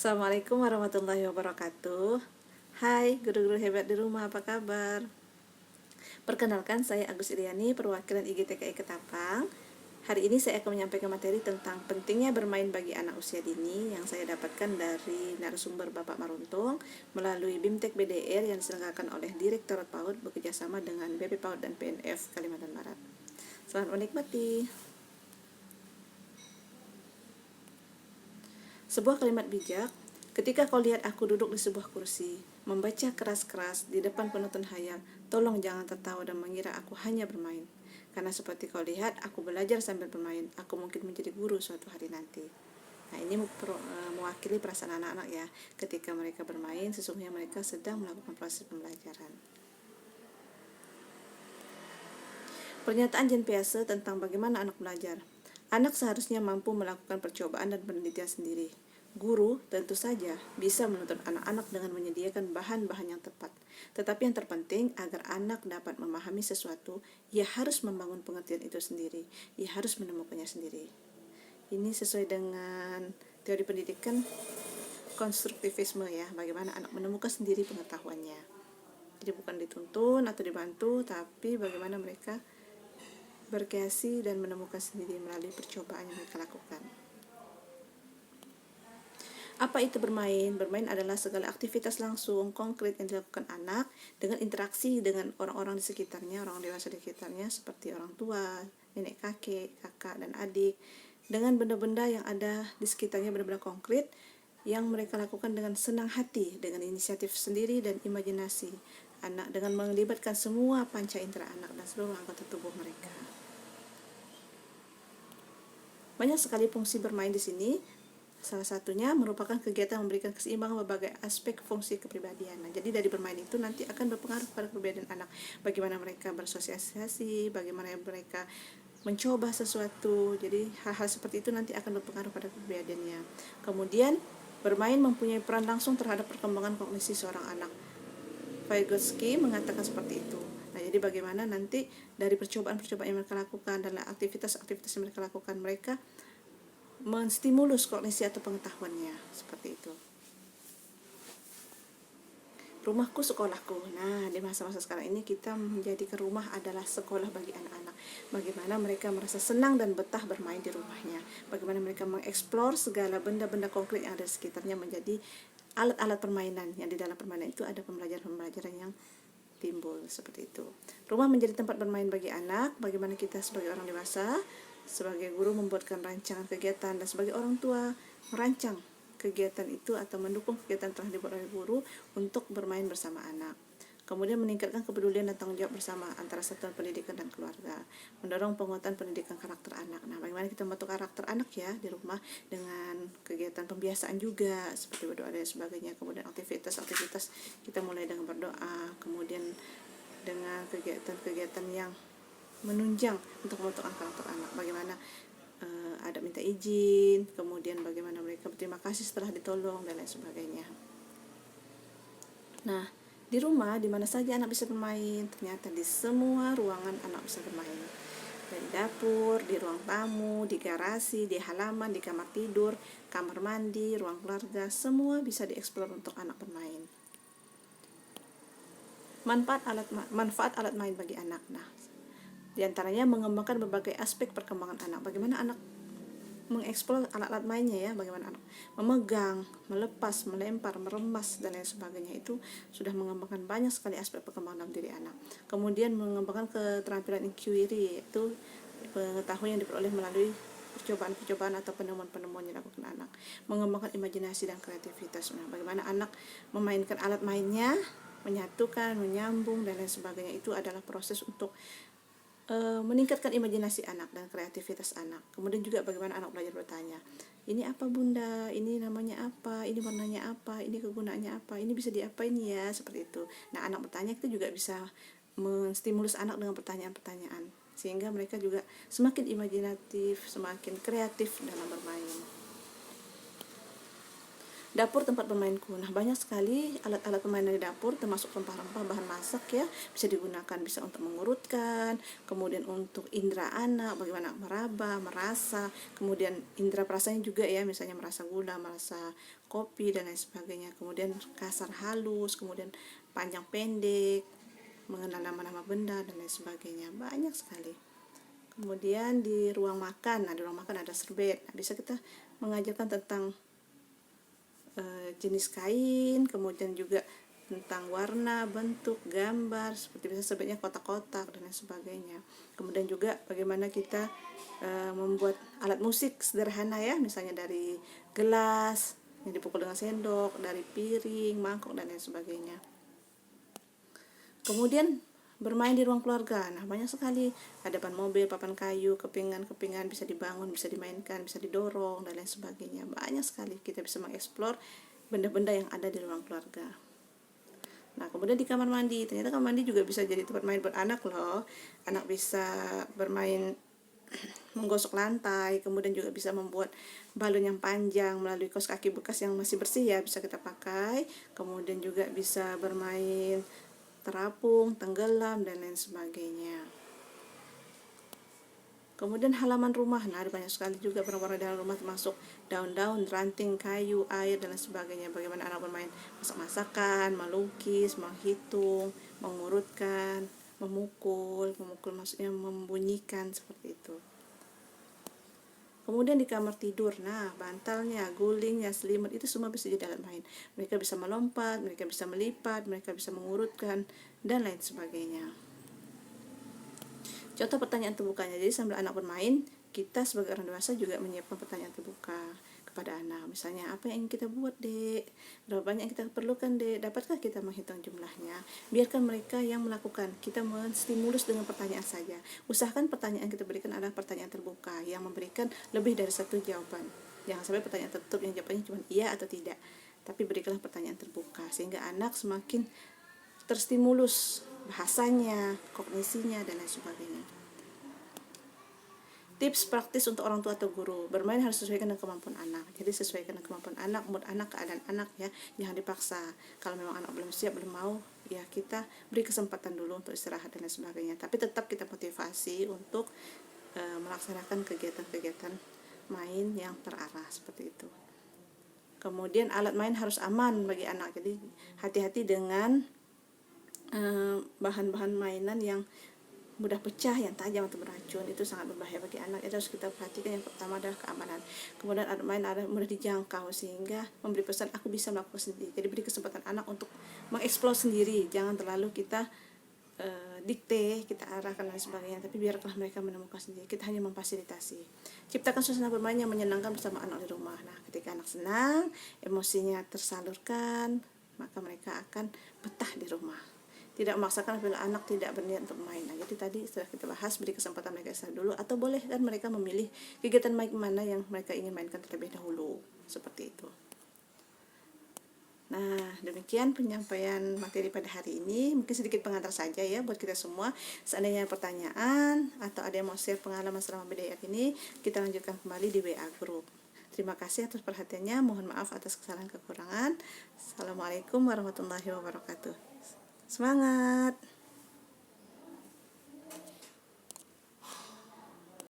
Assalamualaikum warahmatullahi wabarakatuh. Hai guru-guru hebat di rumah, apa kabar? Perkenalkan, saya Agus Iriani, perwakilan IGTKI Ketapang. Hari ini saya akan menyampaikan materi tentang pentingnya bermain bagi anak usia dini yang saya dapatkan dari narasumber Bapak Maruntung melalui BIMTEK BDR yang diselenggarakan oleh Direktorat PAUD bekerjasama dengan BP PAUD dan PNF Kalimantan Barat. Selamat menikmati. Sebuah kalimat bijak, ketika kau lihat aku duduk di sebuah kursi, membaca keras-keras di depan penonton hayal, tolong jangan tertawa dan mengira aku hanya bermain. Karena seperti kau lihat, aku belajar sambil bermain. Aku mungkin menjadi guru suatu hari nanti. Nah, ini mewakili perasaan anak-anak ya. Ketika mereka bermain, sesungguhnya mereka sedang melakukan proses pembelajaran. Pernyataan Jean Piaget tentang bagaimana anak belajar. Anak seharusnya mampu melakukan percobaan dan penelitian sendiri. Guru tentu saja bisa menuntun anak-anak dengan menyediakan bahan-bahan yang tepat. Tetapi yang terpenting, agar anak dapat memahami sesuatu, ia harus membangun pengertian itu sendiri. Ia harus menemukannya sendiri. Ini sesuai dengan teori pendidikan konstruktivisme ya, bagaimana anak menemukan sendiri pengetahuannya. Jadi bukan dituntun atau dibantu, tapi bagaimana mereka berkreasi dan menemukan sendiri melalui percobaan yang mereka lakukan. Apa itu bermain? Bermain adalah segala aktivitas langsung, konkret yang dilakukan anak dengan interaksi dengan orang-orang di sekitarnya, orang dewasa di sekitarnya seperti orang tua, nenek kakek, kakak, dan adik, dengan benda-benda yang ada di sekitarnya benar-benar konkret yang mereka lakukan dengan senang hati, dengan inisiatif sendiri dan imajinasi anak, dengan melibatkan semua panca indera anak dan seluruh anggota tubuh mereka. Banyak sekali fungsi bermain di sini. Salah satunya merupakan kegiatan memberikan keseimbangan berbagai aspek fungsi kepribadian. Nah, jadi dari bermain itu nanti akan berpengaruh pada kepribadian anak. Bagaimana mereka bersosialisasi, bagaimana mereka mencoba sesuatu. Jadi hal-hal seperti itu nanti akan berpengaruh pada kepribadiannya. Kemudian bermain mempunyai peran langsung terhadap perkembangan kognisi seorang anak. Vygotsky mengatakan seperti itu. Nah, jadi bagaimana nanti dari percobaan-percobaan yang mereka lakukan dan aktivitas-aktivitas yang mereka lakukan, mereka menstimulus kognisi atau pengetahuannya, seperti itu. Rumahku sekolahku. Nah, di masa-masa sekarang ini kita menjadikan rumah adalah sekolah bagi anak-anak. Bagaimana mereka merasa senang dan betah bermain di rumahnya. Bagaimana mereka mengeksplor segala benda-benda konkret yang ada di sekitarnya menjadi alat-alat permainan. Yang di dalam permainan itu ada pembelajaran-pembelajaran yang timbul, seperti itu. Rumah menjadi tempat bermain bagi anak. Bagaimana kita sebagai orang dewasa, sebagai guru membuatkan rancangan kegiatan, dan sebagai orang tua merancang kegiatan itu atau mendukung kegiatan telah dibuat oleh guru untuk bermain bersama anak. Kemudian meningkatkan kepedulian dan tanggung jawab bersama antara satuan pendidikan dan keluarga. Mendorong penguatan pendidikan karakter anak. Nah, bagaimana kita membentuk karakter anak ya di rumah dengan kegiatan pembiasaan juga seperti berdoa dan sebagainya. Kemudian aktivitas kita mulai dengan berdoa, kemudian dengan kegiatan-kegiatan yang menunjang untuk membentuk karakter anak. Bagaimana ada minta izin, kemudian bagaimana mereka berterima kasih setelah ditolong dan lain sebagainya. Nah, di rumah di mana saja anak bisa bermain, ternyata di semua ruangan anak bisa bermain. Dari dapur, di ruang tamu, di garasi, di halaman, di kamar tidur, kamar mandi, ruang keluarga, semua bisa dieksplor untuk anak bermain. Manfaat alat main bagi anak. Nah, di antaranya mengembangkan berbagai aspek perkembangan anak. Bagaimana anak mengeksplor alat-alat mainnya ya, bagaimana anak memegang, melepas, melempar, meremas dan lain sebagainya, itu sudah mengembangkan banyak sekali aspek perkembangan dalam diri anak. Kemudian mengembangkan keterampilan inquiry, yaitu pengetahuan yang diperoleh melalui percobaan-percobaan atau penemuan-penemuan yang dilakukan anak. Mengembangkan imajinasi dan kreativitas. Nah, bagaimana anak memainkan alat mainnya, menyatukan, menyambung dan lain sebagainya, itu adalah proses untuk meningkatkan imajinasi anak dan kreativitas anak. Kemudian juga bagaimana anak belajar bertanya, ini apa bunda, ini namanya apa, ini warnanya apa, ini kegunaannya apa, ini bisa diapain ya, seperti itu. Nah, anak bertanya kita juga bisa menstimulus anak dengan pertanyaan-pertanyaan, sehingga mereka juga semakin imajinatif, semakin kreatif dalam bermain. Dapur tempat bermainku. Nah, banyak sekali alat-alat permainan di dapur, termasuk rempah-rempah, bahan masak ya, bisa digunakan, bisa untuk mengurutkan, kemudian untuk indera anak, bagaimana meraba, merasa, kemudian indera perasanya juga ya, misalnya merasa gula, merasa kopi dan lain sebagainya. Kemudian kasar halus, kemudian panjang pendek, mengenal nama-nama benda dan lain sebagainya. Banyak sekali. Kemudian di ruang makan, nah di ruang makan ada serbet. Nah, bisa kita mengajarkan tentang jenis kain, kemudian juga tentang warna, bentuk, gambar, seperti biasa sebaiknya kotak-kotak dan lain sebagainya. Kemudian juga bagaimana kita membuat alat musik sederhana ya, misalnya dari gelas yang dipukul dengan sendok, dari piring, mangkok dan lain sebagainya. Kemudian bermain di ruang keluarga. Nah, banyak sekali. Ada papan mobil, papan kayu, kepingan-kepingan bisa dibangun, bisa dimainkan, bisa didorong dan lain sebagainya. Banyak sekali kita bisa mengeksplor benda-benda yang ada di ruang keluarga. Nah, kemudian di kamar mandi. Ternyata kamar mandi juga bisa jadi tempat main buat anak loh. Anak bisa bermain menggosok lantai, kemudian juga bisa membuat balon yang panjang melalui kaos kaki bekas yang masih bersih ya, bisa kita pakai. Kemudian juga bisa bermain terapung, tenggelam, dan lain sebagainya. Kemudian halaman rumah, nah ada banyak sekali juga barang-barang dalam rumah, termasuk daun-daun, ranting, kayu, air, dan lain sebagainya. Bagaimana anak bermain masak-masakan, melukis, menghitung, mengurutkan, memukul maksudnya membunyikan, seperti itu. Kemudian di kamar tidur, nah bantalnya, gulingnya, selimut itu semua bisa jadi alat main. Mereka bisa melompat, mereka bisa melipat, mereka bisa mengurutkan, dan lain sebagainya. Contoh pertanyaan terbukanya, jadi sambil anak bermain, kita sebagai orang dewasa juga menyiapkan pertanyaan terbuka kepada anak. Misalnya, apa yang ingin kita buat, Dek? Berapa banyak yang kita perlukan, Dek? Dapatkah kita menghitung jumlahnya? Biarkan mereka yang melakukan. Kita menstimulus dengan pertanyaan saja. Usahakan pertanyaan kita berikan adalah pertanyaan terbuka yang memberikan lebih dari satu jawaban. Jangan sampai pertanyaan tertutup yang jawabannya cuma iya atau tidak. Tapi berikanlah pertanyaan terbuka sehingga anak semakin terstimulus bahasanya, kognisinya, dan lain sebagainya. Tips praktis untuk orang tua atau guru. Bermain harus sesuaikan dengan kemampuan anak. Jadi sesuaikan dengan kemampuan anak, mood anak, keadaan anak ya. Jangan dipaksa. Kalau memang anak belum siap, belum mau, ya kita beri kesempatan dulu untuk istirahat dan lain sebagainya. Tapi tetap kita motivasi untuk melaksanakan kegiatan-kegiatan main yang terarah seperti itu. Kemudian alat main harus aman bagi anak. Jadi hati-hati dengan bahan-bahan mainan yang mudah pecah, yang tajam atau beracun. Itu sangat berbahaya bagi anak. Itu harus kita perhatikan. Yang pertama adalah keamanan. Kemudian alat main ada mudah dijangkau sehingga memberi pesan aku bisa melakukan sendiri. Jadi beri kesempatan anak untuk mengeksplor sendiri. Jangan terlalu kita dikte, kita arahkan dan sebagainya, tapi biarkanlah mereka menemukan sendiri. Kita hanya memfasilitasi. Ciptakan suasana bermain yang menyenangkan bersama anak di rumah. Nah, ketika anak senang, emosinya tersalurkan, maka mereka akan betah di rumah. Tidak memaksakan apabila anak tidak berniat untuk main. Nah, jadi tadi sudah kita bahas, beri kesempatan mereka istirahat dulu, atau boleh kan mereka memilih kegiatan main mana yang mereka ingin mainkan terlebih dahulu, seperti itu. Nah, demikian penyampaian materi pada hari ini. Mungkin sedikit pengantar saja ya buat kita semua. Seandainya pertanyaan atau ada yang mau share pengalaman selama BDR ini, kita lanjutkan kembali di WA Group. Terima kasih atas perhatiannya. Mohon maaf atas kesalahan kekurangan. Assalamualaikum warahmatullahi wabarakatuh. Semangat!